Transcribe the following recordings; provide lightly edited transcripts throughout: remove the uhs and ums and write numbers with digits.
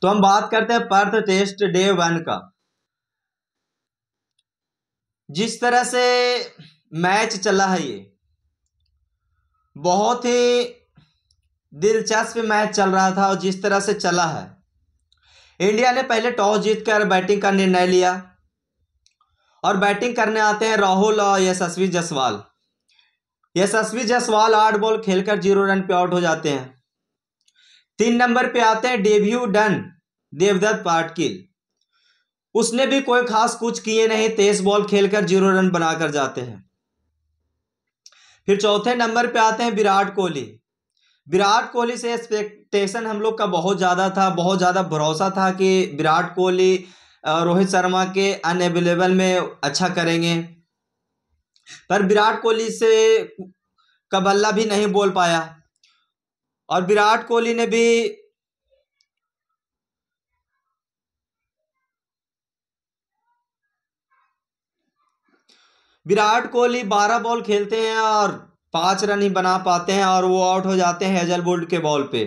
तो हम बात करते हैं पर्थ टेस्ट डे 1 का। जिस तरह से मैच चला है, ये बहुत ही दिलचस्प मैच चल रहा था। और जिस तरह से चला है, इंडिया ने पहले टॉस जीतकर बैटिंग का निर्णय लिया और बैटिंग करने आते हैं राहुल और यशस्वी जायसवाल। यशस्वी जायसवाल 8 बॉल खेलकर 0 रन पे आउट हो जाते हैं। 3 नंबर पे आते हैं डेब्यू डन देवदत्त पाटकिल। उसने भी कोई खास कुछ किए नहीं, 23 बॉल खेलकर 0 रन बनाकर जाते हैं। फिर चौथे नंबर पे आते हैं विराट कोहली। विराट कोहली से एक्सपेक्टेशन हम लोग का बहुत ज़्यादा था, बहुत ज़्यादा भरोसा था कि विराट कोहली रोहित शर्मा के अनअवेलेबल में अच्छा करेंगे, पर विराट कोहली से का बल्ला भी नहीं बोल पाया। और विराट कोहली ने भी विराट कोहली 12 बॉल खेलते हैं और 5 रन ही बना पाते हैं और वो आउट हो जाते हैं हेजलवुड के बॉल पे।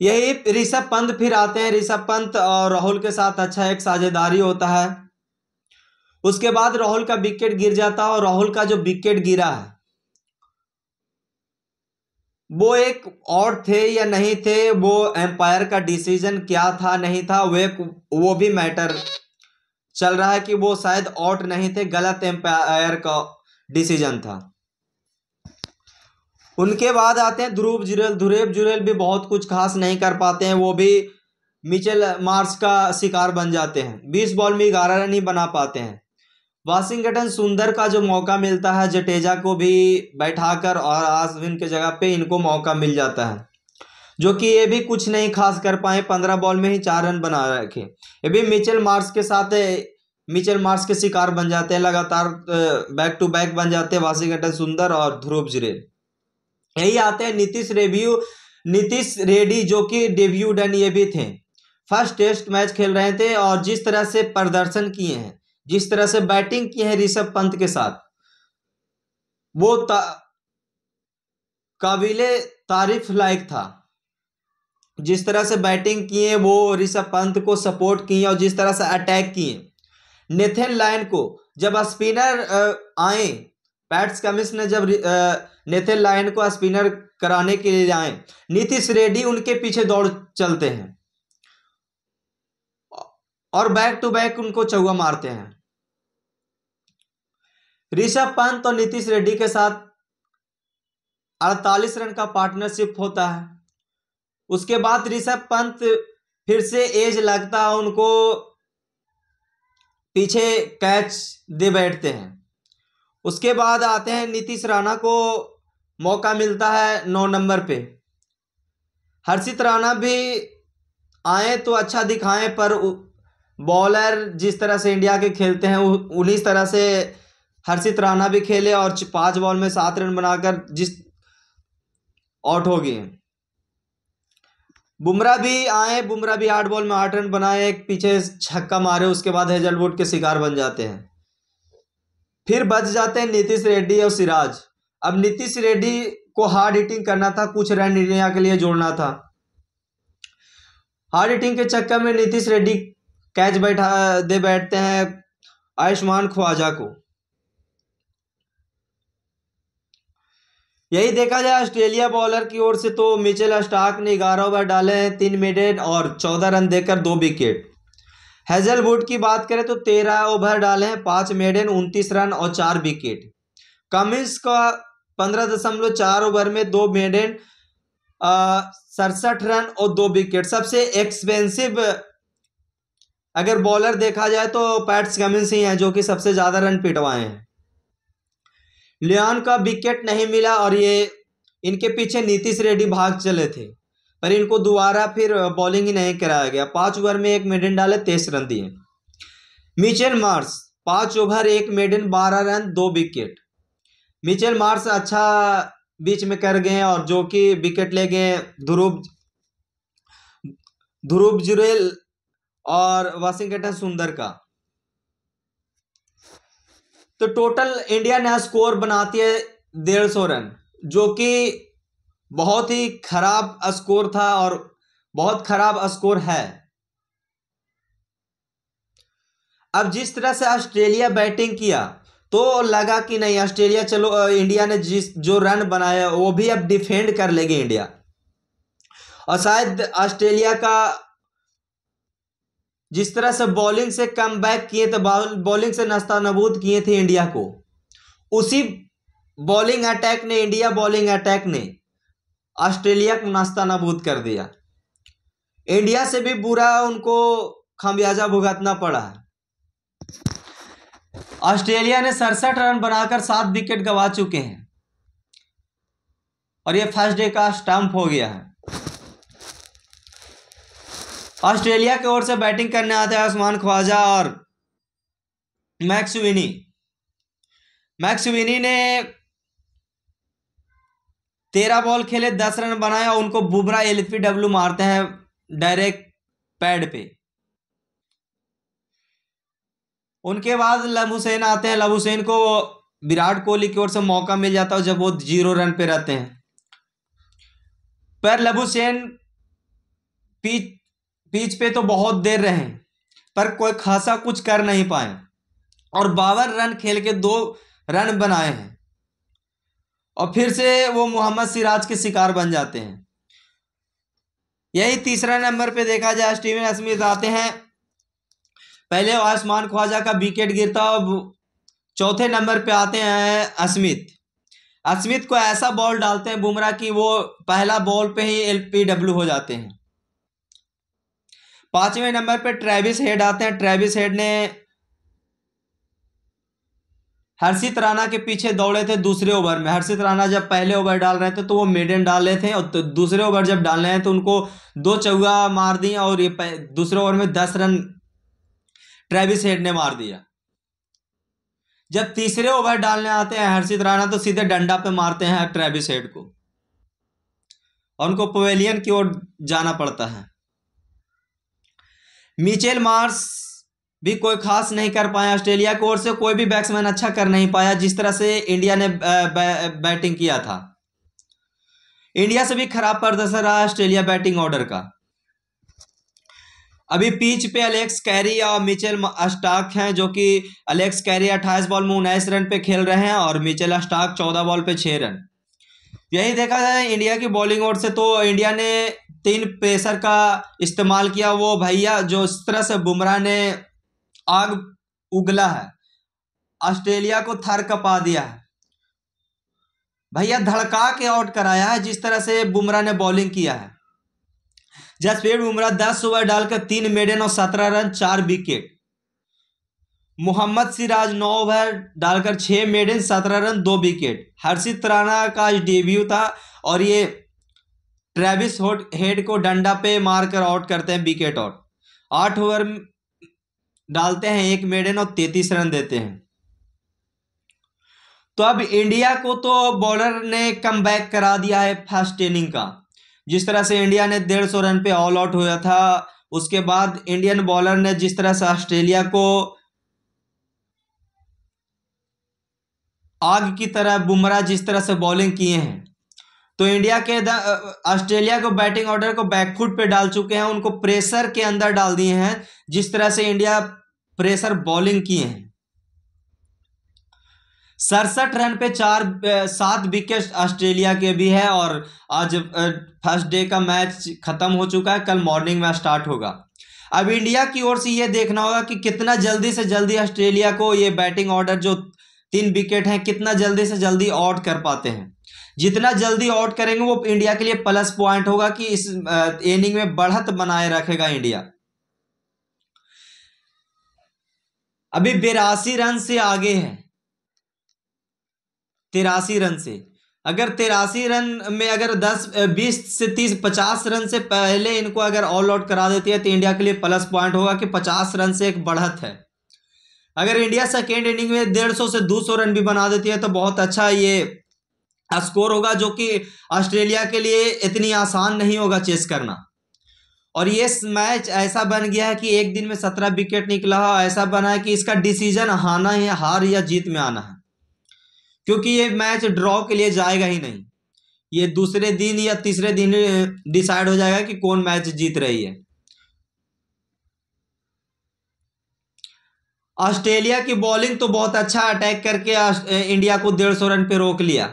यही ऋषभ पंत फिर आते हैं। ऋषभ पंत और राहुल के साथ अच्छा एक साझेदारी होता है। उसके बाद राहुल का विकेट गिर जाता है और राहुल का जो विकेट गिरा है वो एक और थे या नहीं थे, वो एम्पायर का डिसीजन क्या था नहीं था, वो भी मैटर चल रहा है कि वो शायद आउट नहीं थे, गलत एम्पायर का डिसीजन था। उनके बाद आते हैं ध्रुव जुरेल। ध्रुव जुरेल भी बहुत कुछ खास नहीं कर पाते हैं, वो भी मिचेल मार्श का शिकार बन जाते हैं। 20 बॉल में 11 रन ही बना पाते हैं। वाशिंगटन सुंदर का जो मौका मिलता है, जडेजा को भी बैठाकर और अश्विन के जगह पे इनको मौका मिल जाता है, जो कि ये भी कुछ नहीं खास कर पाए। 15 बॉल में ही 4 रन बना रखे। ये भी मिचेल मार्श के साथ मिचेल मार्श के शिकार बन जाते हैं। लगातार बैक टू बैक बन जाते हैं वाशिंगटन सुंदर और ध्रुव जुरेल। यही आते हैं नीतीश रेड्डी, जो कि डेब्यू डन ये भी थे। फर्स्ट टेस्ट मैच खेल रहे थे और जिस तरह से प्रदर्शन किए हैं, जिस तरह से बैटिंग की है ऋषभ पंत के साथ, वो काबिले तारीफ लायक था। जिस तरह से बैटिंग किए वो ऋषभ पंत को सपोर्ट किए और जिस तरह से अटैक किए। नेथन लायन को जब स्पिनर आए, पैट्स कमिंस ने जब नेथन लायन को स्पिनर कराने के लिए आए, नीतीश रेड्डी उनके पीछे दौड़ चलते हैं और बैक टू बैक उनको चौका मारते हैं। ऋषभ पंत और नीतीश रेड्डी के साथ 48 रन का पार्टनरशिप होता है। उसके बाद ऋषभ पंत फिर से एज लगता है उनको, पीछे कैच दे बैठते हैं। उसके बाद आते हैं नीतीश राणा को मौका मिलता है 9 नंबर पे। हर्षित राणा भी आए तो अच्छा दिखाएं, पर बॉलर जिस तरह से इंडिया के खेलते हैं उन्हीं तरह से हर्षित राणा भी खेले और 5 बॉल में 7 रन बनाकर जिस आउट हो गए। बुमराह भी आए, बुमराह भी 8 बॉल में 8 रन बनाए, एक पीछे छक्का मारे, उसके बाद हेजलवुड के शिकार बन जाते हैं। फिर बच जाते हैं नीतीश रेड्डी और सिराज। अब नीतीश रेड्डी को हार्ड हिटिंग करना था, कुछ रन इंडिया के लिए जोड़ना था। हार्ड हिटिंग के चक्कर में नीतीश रेड्डी कैच बैठते हैं आयुष्मान ख्वाजा को। यही देखा जाए ऑस्ट्रेलिया बॉलर की ओर से तो मिचेल स्टार्क ने 11 ओवर डाले हैं, 3 मेडन और 14 रन देकर 2 विकेट। हेजलवुड की बात करें तो 13 ओवर डाले हैं, 5 मेडन, 29 रन और 4 विकेट। कमिंस का 15.4 ओवर में 2 मेडन, 67 रन और 2 विकेट। सबसे एक्सपेंसिव अगर बॉलर देखा जाए तो पैट्स कमिंस ही हैं, जो कि सबसे ज्यादा रन पिटवाए हैं। लियोन का विकेट नहीं मिला और ये इनके पीछे नीतीश रेड्डी भाग चले थे, पर इनको दोबारा फिर बॉलिंग ही नहीं कराया गया। 5 ओवर में 1 मेडन डाले, 23 रन दिए। Mitchell Marsh 5 over 1 maiden, 12 run 2 wicket. Mitchell Marsh अच्छा बीच में कर गए और जो कि विकेट ले गए ध्रुव जुरेल और वाशिंगटन सुंदर का। तो टोटल इंडिया ने स्कोर बनाती है 150 रन, जो कि बहुत ही खराब स्कोर था और बहुत खराब स्कोर है। अब जिस तरह से ऑस्ट्रेलिया बैटिंग किया तो लगा कि नहीं ऑस्ट्रेलिया, चलो इंडिया ने जिस जो रन बनाया वो भी अब डिफेंड कर लेगी इंडिया, और शायद ऑस्ट्रेलिया का जिस तरह से बॉलिंग से कम बैक किए थे, बॉलिंग से नास्ता नबूद किए थे इंडिया को, उसी बॉलिंग अटैक ने, इंडिया बॉलिंग अटैक ने ऑस्ट्रेलिया को नास्ता नाबूद कर दिया। इंडिया से भी बुरा उनको खामियाजा भुगतना पड़ा है। ऑस्ट्रेलिया ने 67 रन बनाकर 7 विकेट गंवा चुके हैं और यह फर्स्ट डे का स्टंप हो गया है। ऑस्ट्रेलिया की ओर से बैटिंग करने आते हैं उस्मान ख्वाजा और मैक्सविनी। मैक्सविनी ने 13 बॉल खेले, 10 रन बनाए और उनको बुमराह एलबीडब्ल्यू मारते हैं डायरेक्ट पैड पे। उनके बाद लब हुसैन आते हैं। लब हुसैन को विराट कोहली की ओर से मौका मिल जाता है जब वो 0 रन पे रहते हैं, पर लब हुसैन पिच पे तो बहुत देर रहे पर कोई खासा कुछ कर नहीं पाए और 52 रन खेल के 2 रन बनाए हैं और फिर से वो मोहम्मद सिराज के शिकार बन जाते हैं। यही तीसरा नंबर पे देखा जाए स्टीवन स्मिथ आते हैं। पहले उस्मान ख्वाजा का विकेट गिरता और चौथे नंबर पे आते हैं स्मिथ। स्मिथ को ऐसा बॉल डालते हैं बुमराह की वो पहला बॉल पे ही एलबीडब्ल्यू हो जाते हैं। 5वें नंबर पे ट्रेविस हेड आते हैं। ट्रेविस हेड ने हर्षित राणा के पीछे दौड़े थे दूसरे ओवर में। हर्षित राणा जब पहले ओवर डाल रहे थे तो वो मेडन डाल रहे थे और तो दूसरे ओवर जब डाल रहे हैं तो उनको 2 चौका मार दिया और ये दूसरे ओवर में 10 रन ट्रेविस हेड ने मार दिया। जब तीसरे ओवर डालने आते हैं हर्षित राणा तो सीधे डंडा पे मारते हैं ट्रेविस हेड को और उनको पवेलियन की ओर जाना पड़ता है। मिचेल मार्श भी कोई खास नहीं कर पाया। ऑस्ट्रेलिया की ओर से कोई भी बैट्समैन अच्छा कर नहीं पाया जिस तरह से इंडिया ने बैटिंग किया था। इंडिया से भी खराब प्रदर्शन रहा ऑस्ट्रेलिया बैटिंग ऑर्डर का। अभी पिच पे अलेक्स कैरी और मिचेल स्टार्क हैं, जो कि अलेक्स कैरी 28 बॉल में 19 रन पे खेल रहे हैं और मिचेल स्टार्क 14 बॉल पे 6 रन। यही देखा जाए इंडिया की बॉलिंग ओर से तो इंडिया ने 3 पेसर का इस्तेमाल किया। वो भैया जो इस तरह से बुमराह ने आग उगला है, ऑस्ट्रेलिया को थर कपा दिया है, भैया धड़का के आउट कराया है जिस तरह से बुमराह ने बॉलिंग किया है। जसप्रीत बुमराह 10 ओवर डालकर 3 मेडन और 17 run 4 wicket. Mohammed Siraj 9 over डालकर 6 maiden 17 run 2 wicket. Harshit Rana का आज डेब्यू था और ये ट्रेविस हेड को डंडा पे मारकर आउट करते हैं विकेट आउट। 8 ओवर डालते हैं 1 मेडन और 33 रन देते हैं। तो अब इंडिया को तो बॉलर ने कम बैक करा दिया है फर्स्ट इनिंग का। जिस तरह से इंडिया ने 150 रन पे ऑल आउट हुआ था, उसके बाद इंडियन बॉलर ने जिस तरह से ऑस्ट्रेलिया को आग की तरह बुमराह जिस तरह से बॉलिंग किए हैं तो इंडिया के ऑस्ट्रेलिया को बैटिंग ऑर्डर को बैकफुट पे डाल चुके हैं, उनको प्रेशर के अंदर डाल दिए हैं जिस तरह से इंडिया प्रेशर बॉलिंग किए हैं। 67 रन पे 7 विकेट ऑस्ट्रेलिया के भी है और आज फर्स्ट डे का मैच खत्म हो चुका है, कल मॉर्निंग में स्टार्ट होगा। अब इंडिया की ओर से ये देखना होगा कि कितना जल्दी से जल्दी ऑस्ट्रेलिया को ये बैटिंग ऑर्डर जो 3 विकेट हैं कितना जल्दी से जल्दी आउट कर पाते हैं। जितना जल्दी आउट करेंगे वो इंडिया के लिए प्लस पॉइंट होगा कि इस इनिंग में बढ़त बनाए रखेगा इंडिया। अभी 82 रन से आगे है, 83 रन से। अगर 83 रन में अगर 20 से 30 50 रन से पहले इनको अगर ऑल आउट करा देती है तो इंडिया के लिए प्लस पॉइंट होगा कि 50 रन से एक बढ़त है। अगर इंडिया सेकेंड इनिंग में 150 से 200 रन भी बना देती है तो बहुत अच्छा ये स्कोर होगा, जो कि ऑस्ट्रेलिया के लिए इतनी आसान नहीं होगा चेस करना। और ये मैच ऐसा बन गया है कि एक दिन में 17 विकेट निकला है, ऐसा बना है कि इसका डिसीजन आना है, हार या जीत में आना है, क्योंकि ये मैच ड्रॉ के लिए जाएगा ही नहीं। ये दूसरे दिन या तीसरे दिन डिसाइड हो जाएगा कि कौन मैच जीत रही है। ऑस्ट्रेलिया की बॉलिंग तो बहुत अच्छा अटैक करके इंडिया को 150 रन पे रोक लिया,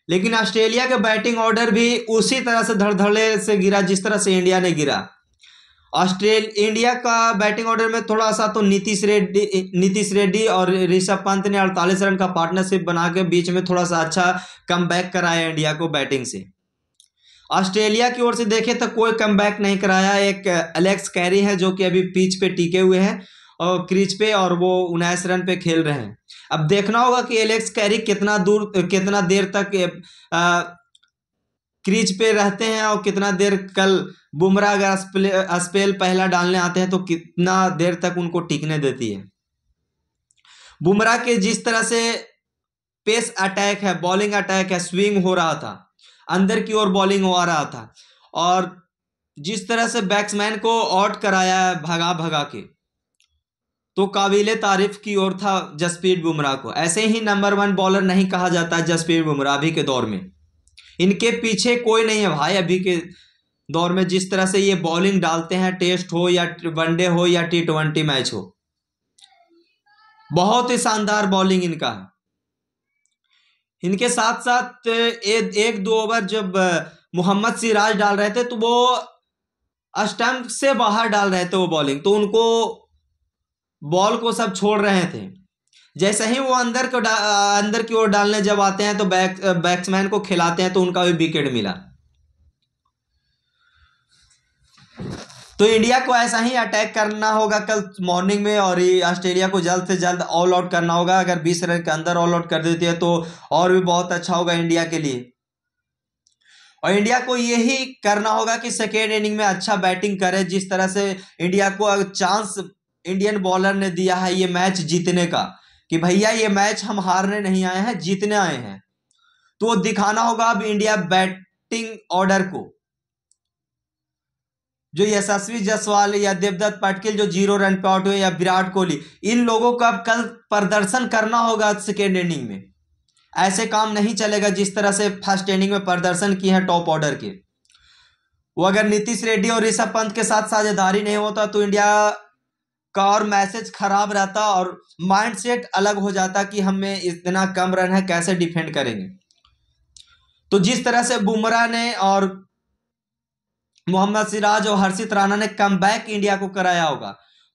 लेकिन ऑस्ट्रेलिया का बैटिंग ऑर्डर भी उसी तरह से धड़धड़े से गिरा जिस तरह से इंडिया ने गिरा। इंडिया का बैटिंग ऑर्डर में थोड़ा सा तो नीतीश रेड्डी और ऋषभ पंत ने 48 रन का पार्टनरशिप बना के बीच में थोड़ा सा अच्छा कमबैक कराया इंडिया को बैटिंग से। ऑस्ट्रेलिया की ओर से देखें तो कोई कमबैक नहीं कराया। एक एलेक्स कैरी है जो कि अभी पिच पे टिके हुए हैं और क्रीज पे, और वो 19 रन पे खेल रहे हैं। अब देखना होगा कि एलेक्स कैरी कितना देर तक क्रीज पे रहते हैं और कितना देर कल बुमराह अगर स्पेल पहला डालने आते हैं तो कितना देर तक उनको टिकने देती है। बुमराह के जिस तरह से पेस अटैक है, बॉलिंग अटैक है, स्विंग हो रहा था, अंदर की ओर बॉलिंग हो रहा था, और जिस तरह से बैट्समैन को आउट कराया है भगा भगा के, तो काबिले तारीफ की ओर था जसप्रीत बुमराह को। ऐसे ही नंबर 1 बॉलर नहीं कहा जाता जसप्रीत बुमराह अभी के दौर में। इनके पीछे कोई नहीं है भाई अभी के दौर में। जिस तरह से ये बॉलिंग डालते हैं, टेस्ट हो या वनडे हो या T20 मैच हो, बहुत ही शानदार बॉलिंग इनका है। इनके साथ साथ एक दो ओवर जब मोहम्मद सिराज डाल रहे थे तो वो स्टंप से बाहर डाल रहे थे वो बॉलिंग, तो उनको बॉल को सब छोड़ रहे थे। जैसे ही वो अंदर की ओर डालने जब आते हैं तो बैट्समैन को खिलाते हैं तो उनका भी विकेट मिला। तो इंडिया को ऐसा ही अटैक करना होगा कल मॉर्निंग में, और ऑस्ट्रेलिया को जल्द से जल्द ऑल आउट करना होगा। अगर 20 रन के अंदर ऑल आउट कर देती है तो और भी बहुत अच्छा होगा इंडिया के लिए। और इंडिया को यही करना होगा कि सेकेंड इनिंग में अच्छा बैटिंग करे, जिस तरह से इंडिया को चांस इंडियन बॉलर ने दिया है ये मैच जीतने का, कि भैया ये मैच हम हारने नहीं आए हैं, जीतने आए हैं। तो वो दिखाना होगा अब इंडिया बैटिंग ऑर्डर को, जो यशस्वी जायसवाल या देवदत्त पटकिल जो 0 रन पे आउट हुए, या विराट कोहली, इन लोगों को अब कल प्रदर्शन करना होगा सेकेंड इनिंग में। ऐसे काम नहीं चलेगा जिस तरह से फर्स्ट इनिंग में प्रदर्शन किए हैं टॉप ऑर्डर के। वो अगर नीतीश रेड्डी और ऋषभ पंत के साथ साझेदारी नहीं होता तो इंडिया का और मैसेज खराब रहता और माइंडसेट अलग हो जाता कि हमें इतना कम रन है, कैसे डिफेंड करेंगे। तो जिस तरह से बुमराह ने और मोहम्मद सिराज और हर्षित राणा ने कमबैक इंडिया को कराया होगा,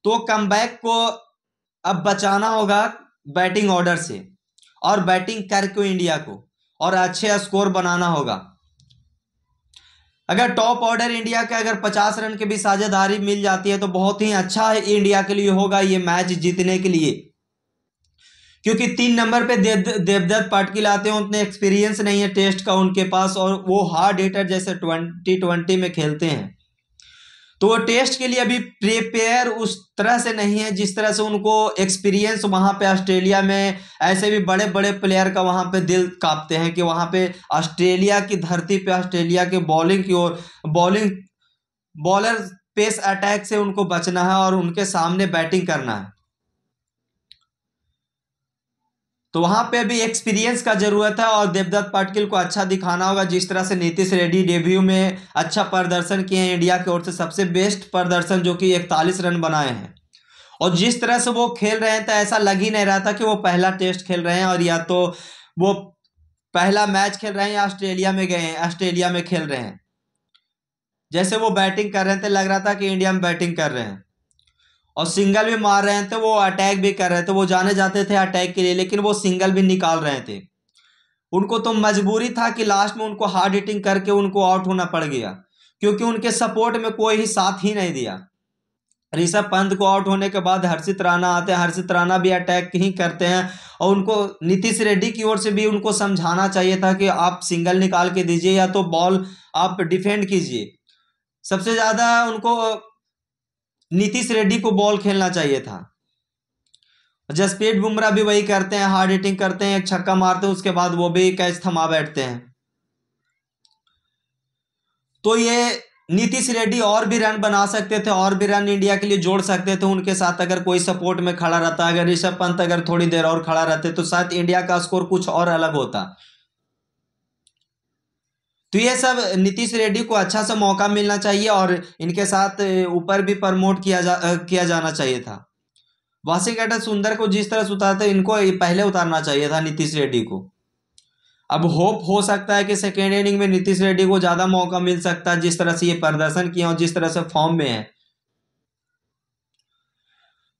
तो कमबैक को अब बचाना होगा बैटिंग ऑर्डर से, और बैटिंग करके इंडिया को और अच्छे स्कोर बनाना होगा। अगर टॉप ऑर्डर इंडिया के अगर 50 रन की भी साझेदारी मिल जाती है तो बहुत ही अच्छा है इंडिया के लिए होगा ये मैच जीतने के लिए, क्योंकि 3 नंबर पे देवदत्त पाटिल आते हैं, उतने एक्सपीरियंस नहीं है टेस्ट का उनके पास, और वो हार्ड हिटर जैसे T20 में खेलते हैं, तो वो टेस्ट के लिए अभी प्रिपेयर उस तरह से नहीं है जिस तरह से उनको एक्सपीरियंस वहां पे ऑस्ट्रेलिया में। ऐसे भी बड़े बड़े प्लेयर का वहां पे दिल कांपते हैं कि वहां पे ऑस्ट्रेलिया की धरती पे ऑस्ट्रेलिया के बॉलिंग की ओर बॉलर पेस अटैक से उनको बचना है और उनके सामने बैटिंग करना है। तो वहां पे अभी एक्सपीरियंस का जरूरत है, और देवदत्त पाटिल को अच्छा दिखाना होगा। जिस तरह से नीतीश रेड्डी डेब्यू में अच्छा प्रदर्शन किए हैं, इंडिया की ओर से सबसे बेस्ट प्रदर्शन जो कि 41 रन बनाए हैं, और जिस तरह से वो खेल रहे हैं तो ऐसा लग ही नहीं रहा था कि वो पहला टेस्ट खेल रहे हैं, और या तो वो पहला मैच खेल रहे हैं या ऑस्ट्रेलिया में गए हैं, ऑस्ट्रेलिया में खेल रहे हैं। जैसे वो बैटिंग कर रहे थे लग रहा था कि इंडिया में बैटिंग कर रहे हैं, और सिंगल भी मार रहे थे, वो अटैक भी कर रहे थे, वो जाने जाते थे अटैक के लिए, लेकिन वो सिंगल भी निकाल रहे थे। उनको तो मजबूरी था कि लास्ट में उनको हार्ड हिटिंग करके उनको आउट होना पड़ गया, क्योंकि उनके सपोर्ट में कोई ही साथ ही नहीं दिया। ऋषभ पंत को आउट होने के बाद हर्षित राणा आते हैं, हर्षित राणा भी अटैक ही करते हैं, और उनको नीतीश रेड्डी की ओर से भी उनको समझाना चाहिए था कि आप सिंगल निकाल के दीजिए या तो बॉल आप डिफेंड कीजिए। सबसे ज्यादा उनको नीतीश रेड्डी को बॉल खेलना चाहिए था। जसप्रीत बुमराह भी वही करते हैं, हार्ड हिटिंग करते हैं, एक छक्का मारते हैं, उसके बाद वो भी कैच थमा बैठते हैं। तो ये नीतीश रेड्डी और भी रन बना सकते थे, और भी रन इंडिया के लिए जोड़ सकते थे उनके साथ, अगर कोई सपोर्ट में खड़ा रहता, अगर ऋषभ पंत अगर थोड़ी देर और खड़ा रहते तो शायद इंडिया का स्कोर कुछ और अलग होता। तो ये सब नीतीश रेड्डी को अच्छा सा मौका मिलना चाहिए और इनके साथ ऊपर भी प्रमोट किया जाना चाहिए था। वाशिंगटन सुंदर को जिस तरह से उतारा था, इनको पहले उतारना चाहिए था नीतीश रेड्डी को। अब होप हो सकता है कि सेकेंड इनिंग में नीतीश रेड्डी को ज्यादा मौका मिल सकता है, जिस तरह से ये प्रदर्शन किया और जिस तरह से फॉर्म में है।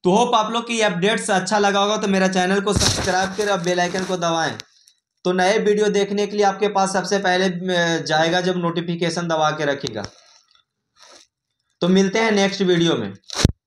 तो होप आप लोग की अपडेट्स अच्छा लगा होगा, तो मेरा चैनल को सब्सक्राइब करें और बेल आइकन को दबाएं, तो नए वीडियो देखने के लिए आपके पास सबसे पहले जाएगा जब नोटिफिकेशन दबा के रखिएगा। तो मिलते हैं नेक्स्ट वीडियो में।